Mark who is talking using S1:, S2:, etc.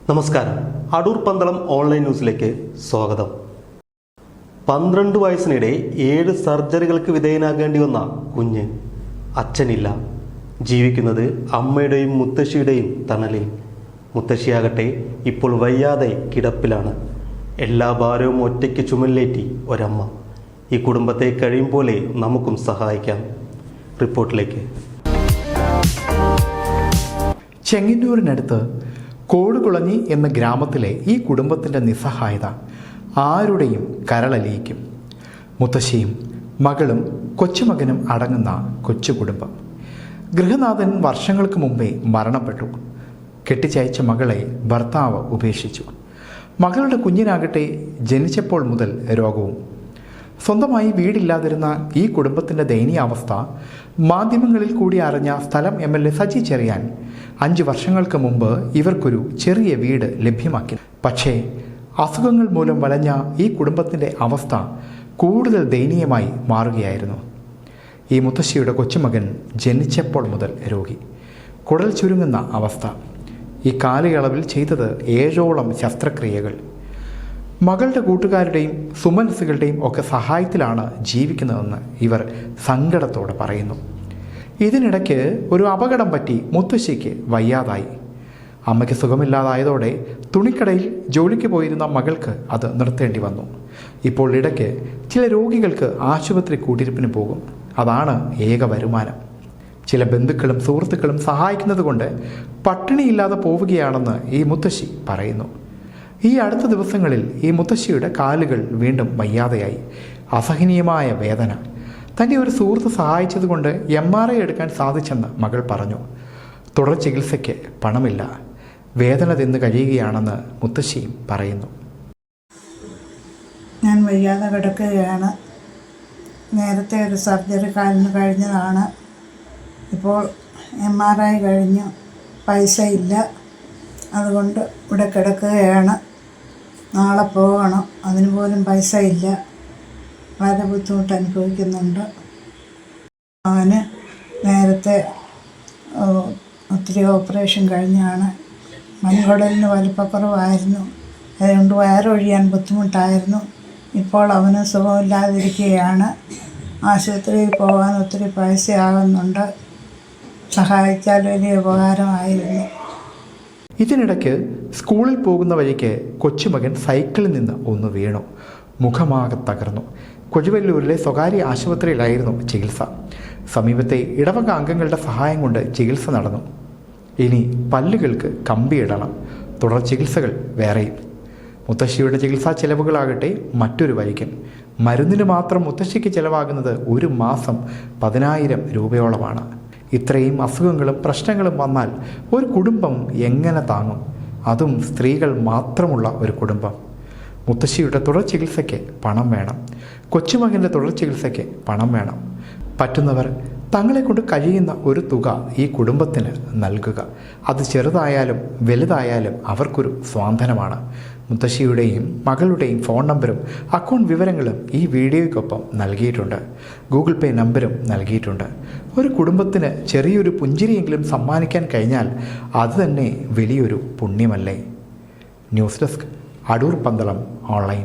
S1: നമസ്കാരം. അടൂർ പന്തളം ഓൺലൈൻ ന്യൂസിലേക്ക് സ്വാഗതം. 12 വയസ്സിനിടെ 7 സർജറികൾക്ക് വിധേയനാകേണ്ടി വന്ന കുഞ്ഞ്. അച്ഛനില്ല. ജീവിക്കുന്നത് അമ്മയുടെയും മുത്തശ്ശിയുടെയും തണലിൽ. മുത്തശ്ശിയാകട്ടെ ഇപ്പോൾ വയ്യാതെ കിടപ്പിലാണ്. എല്ലാ ഭാരവും ഒറ്റയ്ക്ക് ചുമലിലേറ്റി ഒരമ്മ. ഈ കുടുംബത്തെ കഴിയും പോലെ നമുക്കും സഹായിക്കാം. റിപ്പോർട്ടിലേക്ക്.
S2: ചെങ്ങന്നൂരിനടുത്ത് കോടുകുളഞ്ഞി എന്ന ഗ്രാമത്തിലെ ഈ കുടുംബത്തിൻ്റെ നിസ്സഹായത ആരുടെയും കരളലിയിക്കും. മുത്തശ്ശിയും മകളും കൊച്ചുമകനും അടങ്ങുന്ന കൊച്ചു കുടുംബം. ഗൃഹനാഥൻ വർഷങ്ങൾക്ക് മുമ്പേ മരണപ്പെട്ടു. കെട്ടിച്ചയച്ച മകളെ ഭർത്താവ് ഉപേക്ഷിച്ചു. മകളുടെ കുഞ്ഞിനാകട്ടെ ജനിച്ചപ്പോൾ മുതൽ രോഗവും. സ്വന്തമായി വീടില്ലാതിരുന്ന ഈ കുടുംബത്തിൻ്റെ ദയനീയാവസ്ഥ മാധ്യമങ്ങളിൽ കൂടി അറിഞ്ഞ സ്ഥലം MLA സജി ചെറിയാൻ 5 വർഷങ്ങൾക്ക് മുമ്പ് ഇവർക്കൊരു ചെറിയ വീട് ലഭ്യമാക്കി. പക്ഷേ അസുഖങ്ങൾ മൂലം വലഞ്ഞ ഈ കുടുംബത്തിൻ്റെ അവസ്ഥ കൂടുതൽ ദയനീയമായി മാറുകയായിരുന്നു. ഈ മുത്തശ്ശിയുടെ കൊച്ചുമകൻ ജനിച്ചപ്പോൾ മുതൽ രോഗി. കുടൽ ചുരുങ്ങുന്ന അവസ്ഥ. ഈ കാലയളവിൽ ചെയ്തത് 7ഓളം ശസ്ത്രക്രിയകൾ. മകളുടെ കൂട്ടുകാരുടെയും സുമനസ്സുകളുടെയും ഒക്കെ സഹായത്തിലാണ് ജീവിക്കുന്നതെന്ന് ഇവർ സങ്കടത്തോടെ പറയുന്നു. ഇതിനിടയ്ക്ക് ഒരു അപകടം പറ്റി മുത്തശ്ശിക്ക് വയ്യാതായി. അമ്മയ്ക്ക് സുഖമില്ലാതായതോടെ തുണിക്കടയിൽ ജോലിക്ക് പോയിരുന്ന മകൾക്ക് അത് നിർത്തേണ്ടി വന്നു. ഇപ്പോൾ ഇടയ്ക്ക് ചില രോഗികൾക്ക് ആശുപത്രി കൂട്ടിരിപ്പിന് പോകും. അതാണ് ഏക വരുമാനം. ചില ബന്ധുക്കളും സുഹൃത്തുക്കളും സഹായിക്കുന്നത് കൊണ്ട് പട്ടിണിയില്ലാതെ പോവുകയാണെന്ന് ഈ മുത്തശ്ശി പറയുന്നു. ഈ അടുത്ത ദിവസങ്ങളിൽ ഈ മുത്തശ്ശിയുടെ കാലുകൾ വീണ്ടും വയ്യാതെയായി. അസഹനീയമായ വേദന. തൻ്റെ ഒരു സുഹൃത്ത് സഹായിച്ചതുകൊണ്ട് MRI എടുക്കാൻ സാധിച്ചെന്ന് മകൾ പറഞ്ഞു. തുടർ ചികിത്സയ്ക്ക് പണമില്ല. വേദന തിന്ന് കഴിയുകയാണെന്ന് മുത്തശ്ശിയും പറയുന്നു.
S3: ഞാൻ വയ്യാതെ കിടക്കുകയാണ്. നേരത്തെ ഒരു സർജറി കാലിന് കഴിഞ്ഞതാണ്. ഇപ്പോൾ MRI കഴിഞ്ഞു. പൈസ ഇല്ല. അതുകൊണ്ട് ഇവിടെ കിടക്കുകയാണ്. നാളെ പോകണം. അതിന് പോലും പൈസ ഇല്ല. വളരെ ബുദ്ധിമുട്ട് അനുഭവിക്കുന്നുണ്ട്. അവന് നേരത്തെ ഒത്തിരി ഓപ്പറേഷൻ കഴിഞ്ഞാണ്. മൺകുടലിന് വലിപ്പക്കുറവായിരുന്നു. അതുകൊണ്ട് വയറൊഴിയാൻ ബുദ്ധിമുട്ടായിരുന്നു. ഇപ്പോൾ അവന് സുഖമില്ലാതിരിക്കുകയാണ്. ആശുപത്രിയിൽ പോകാൻ ഒത്തിരി പൈസ ആകുന്നുണ്ട്. സഹായിച്ചാൽ വലിയ ഉപകാരമായിരുന്നു.
S2: ഇതിനിടയ്ക്ക് സ്കൂളിൽ പോകുന്ന വഴിക്ക് കൊച്ചുമകൻ സൈക്കിളിൽ നിന്ന് ഒന്ന് വീണു. മുഖമാകെ തകർന്നു. കൊച്ചുവല്ലൂരിലെ സ്വകാര്യ ആശുപത്രിയിലായിരുന്നു ചികിത്സ. സമീപത്തെ ഇടവക അംഗങ്ങളുടെ സഹായം കൊണ്ട് ചികിത്സ നടന്നു. ഇനി പല്ലുകൾക്ക് കമ്പിയിടണം. തുടർ ചികിത്സകൾ വേറെയും. മുത്തശ്ശിയുടെ ചികിത്സാ ചെലവുകളാകട്ടെ മറ്റൊരു വഴിക്കൻ. മരുന്നിന് മാത്രം മുത്തശ്ശിക്ക് ചിലവാകുന്നത് ഒരു മാസം 10,000 രൂപയോളമാണ്. ഇത്രയും അസുഖങ്ങളും പ്രശ്നങ്ങളും വന്നാൽ ഒരു കുടുംബം എങ്ങനെ താങ്ങും? അതും സ്ത്രീകൾ മാത്രമുള്ള ഒരു കുടുംബം. മുത്തശ്ശിയുടെ തുടർ ചികിത്സയ്ക്ക് പണം വേണം. കൊച്ചുമകൻ്റെ തുടർ ചികിത്സയ്ക്ക് പണം വേണം. പറ്റുന്നവർ തങ്ങളെ കൊണ്ട് കഴിയുന്ന ഒരു തുക ഈ കുടുംബത്തിന് നൽകുക. അത് ചെറുതായാലും വലുതായാലും അവർക്കൊരു സ്വാന്തനമാണ്. മുത്തശ്ശിയുടെയും മകളുടെയും ഫോൺ നമ്പറും അക്കൗണ്ട് വിവരങ്ങളും ഈ വീഡിയോയ്ക്കൊപ്പം നൽകിയിട്ടുണ്ട്. ഗൂഗിൾ പേ നമ്പരും നൽകിയിട്ടുണ്ട്. ഒരു കുടുംബത്തിന് ചെറിയൊരു പുഞ്ചിരിയെങ്കിലും സമ്മാനിക്കാൻ കഴിഞ്ഞാൽ അത് തന്നെ വലിയൊരു പുണ്യമല്ലേ? News desk, Adoor Pandalam online.